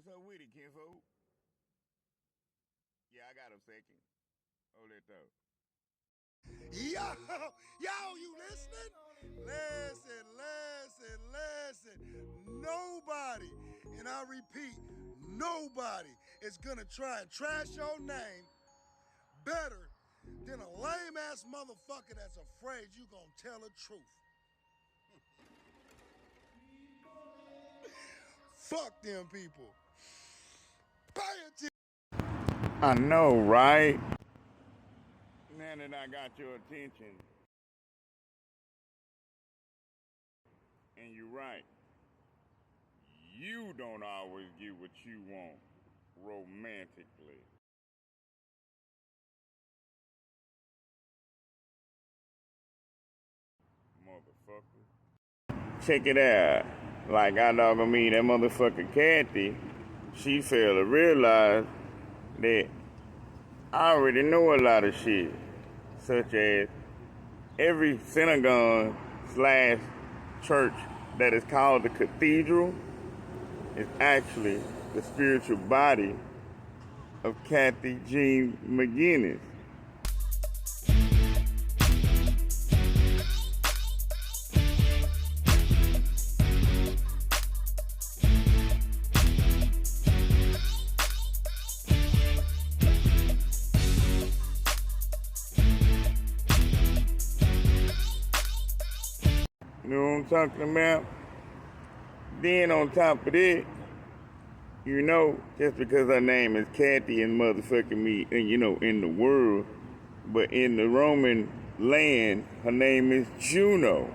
What's up with it, kinfolk? Yeah, I got a second. Hold it though. Yo, you listening? Listen. Nobody, and I repeat, nobody is gonna try and trash your name better than a lame ass motherfucker that's afraid you gonna tell the truth. Fuck them people. Pay attention. I know, right? Now that I got your attention, and you're right, you don't always get what you want romantically. Motherfucker. Check it out. Like I dog on me, that motherfucker Kathy, she failed to realize that I already know a lot of shit, such as every synagogue slash church that is called the cathedral is actually the spiritual body of Kathy Jean McGinnis. You know what I'm talking about? Then on top of that, you know, just because her name is Kathy and motherfucking me, and you know, in the world, but in the Roman land, her name is Juno.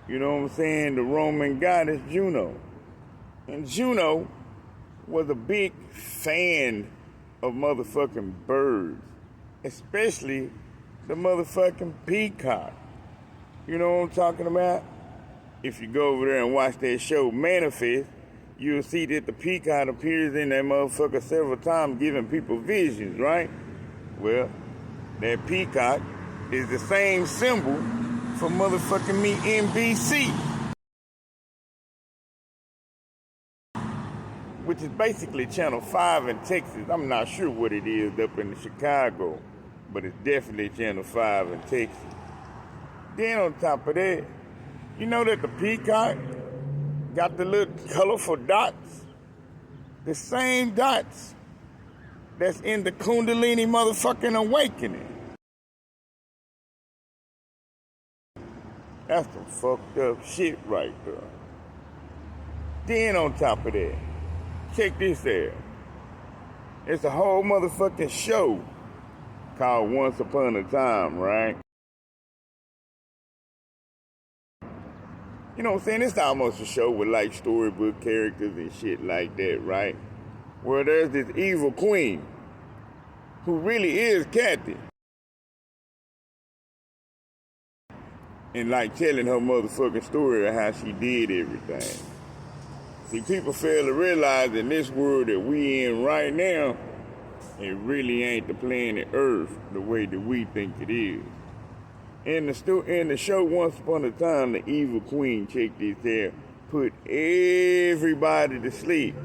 You know what I'm saying? The Roman goddess Juno. And Juno was a big fan of motherfucking birds, especially the motherfucking peacock. You know what I'm talking about? If you go over there and watch that show Manifest, you'll see that the peacock appears in that motherfucker several times giving people visions, right? Well, that peacock is the same symbol for motherfucking me NBC, which is basically Channel 5 in Texas. I'm not sure what it is up in Chicago, but it's definitely Channel 5 in Texas. Then on top of that, you know that the peacock got the little colorful dots? The same dots that's in the Kundalini motherfucking awakening. That's some fucked up shit right there. Then on top of that, check this out. It's a whole motherfucking show called Once Upon a Time, right? You know what I'm saying? It's almost a show with like storybook characters and shit like that, right? Where there's this evil queen who really is Kathy. And like telling her motherfucking story of how she did everything. See, people fail to realize in this world that we in right now, it really ain't the planet Earth the way that we think it is. In the show Once Upon a Time, the evil queen, check this out, put everybody to sleep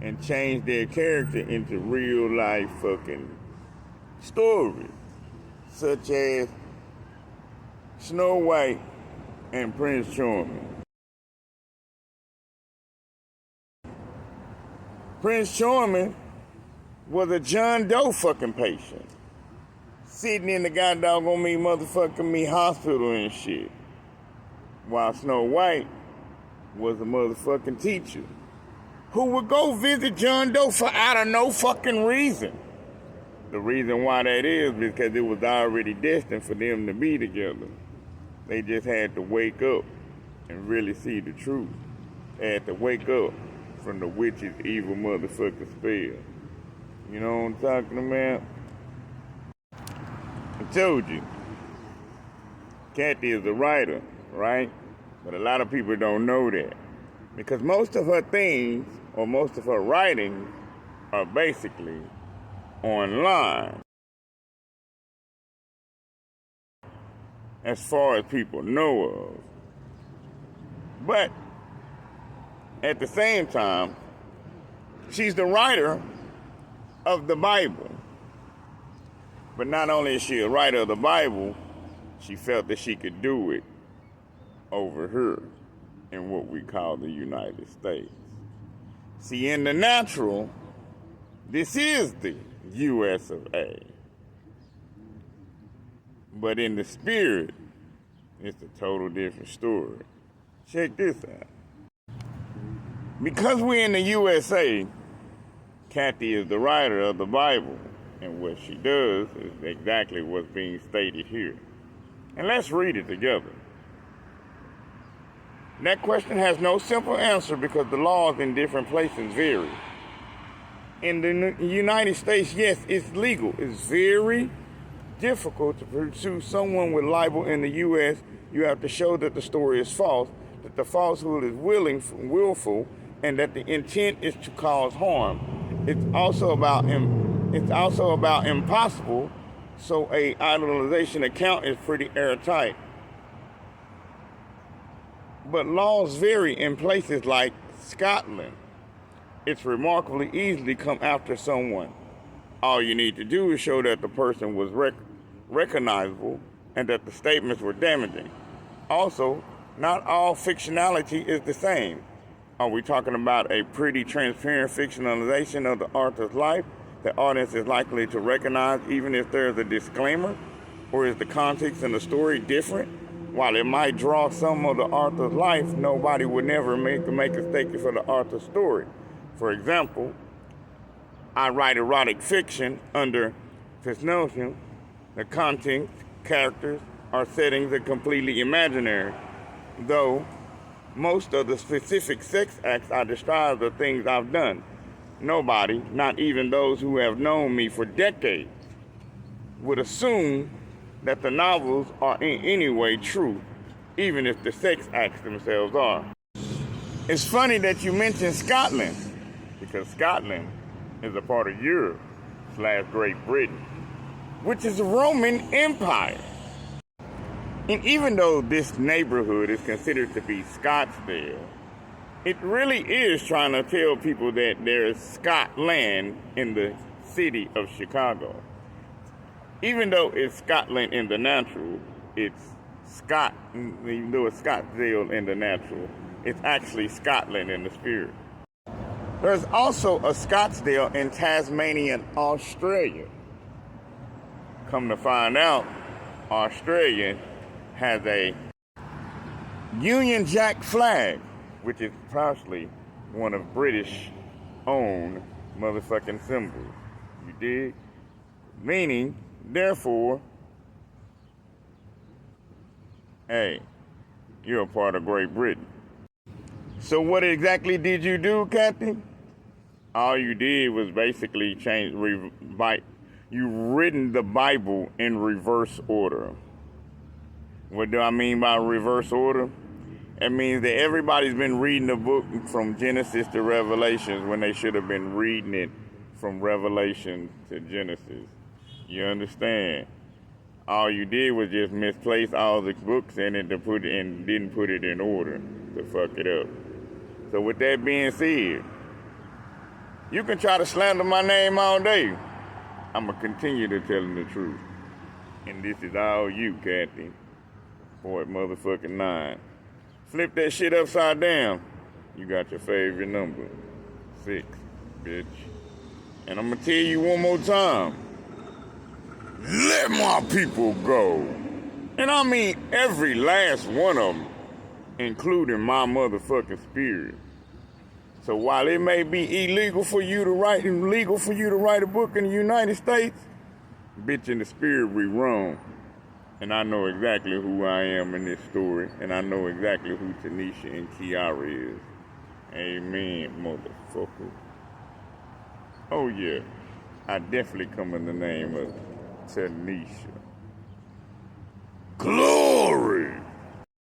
and changed their character into real life fucking stories, such as Snow White and Prince Charming. Prince Charming was a John Doe fucking patient, sitting in the goddamn on me motherfucking me hospital and shit, while Snow White was a motherfucking teacher who would go visit John Doe for out of no fucking reason. The reason why that is because it was already destined for them to be together. They just had to wake up and really see the truth. They had to wake up from the witch's evil motherfucking spell. You know what I'm talking about? I told you, Kathy is a writer, right? But a lot of people don't know that. Because most of her things, or most of her writings, are basically online. As far as people know of. But At the same time, she's the writer of the Bible. But not only is she a writer of the Bible, she felt that she could do it over here in what we call the United States. See, in the natural, this is the US of A. But in the spirit, it's a total different story. Check this out. Because we're in the USA, Kathy is the writer of the Bible, and what she does is exactly what's being stated here. And let's read it together. That question has no simple answer because the laws in different places vary. In the United States, yes, it's legal. It's very difficult to pursue someone with libel in the U.S. You have to show that the story is false, that the falsehood is willful, and that the intent is to cause harm. It's also about impossible, so a idolization account is pretty airtight. But laws vary in places like Scotland. It's remarkably easy to come after someone. All you need to do is show that the person was recognizable and that the statements were damaging. Also, not all fictionality is the same. Are we talking about a pretty transparent fictionalization of the author's life the audience is likely to recognize even if there's a disclaimer? Or is the context in the story different? While it might draw some of the author's life, nobody would never make a statement for the author's story. For example, I write erotic fiction under fictionalism. The content, characters, or settings are completely imaginary, though most of the specific sex acts I describe are things I've done. Nobody, not even those who have known me for decades, would assume that the novels are in any way true, even if the sex acts themselves are. It's funny that you mentioned Scotland, because Scotland is a part of Europe / Great Britain, which is a Roman Empire. And even though this neighborhood is considered to be Scottsdale, it really is trying to tell people that there is Scotland in the city of Chicago. Even though it's Scotland in the natural, even though it's Scottsdale in the natural, it's actually Scotland in the spirit. There's also a Scottsdale in Tasmania, Australia. Come to find out, Australia has a Union Jack flag, which is partially one of British-owned motherfucking symbols. You dig? Meaning, therefore, hey, you're a part of Great Britain. So what exactly did you do, Kathy? All you did was basically you written the Bible in reverse order. What do I mean by reverse order? It means that everybody's been reading the book from Genesis to Revelations when they should have been reading it from Revelation to Genesis. You understand? All you did was just misplace all the books in it and didn't put it in order to fuck it up. So with that being said, you can try to slander my name all day. I'm going to continue to tell them the truth. And this is all you, Kathy. Point motherfucking 9. Flip that shit upside down. You got your favorite number. 6, bitch. And I'm going to tell you one more time. Let my people go. And I mean every last one of them, including my motherfucking spirit. So while it may be illegal for you to write and legal for you to write a book in the United States, bitch, in the spirit we wrong. And I know exactly who I am in this story, and I know exactly who Tanisha and Kiara is. Amen, motherfucker. Oh yeah, I definitely come in the name of Tchai-Tinisha. Close.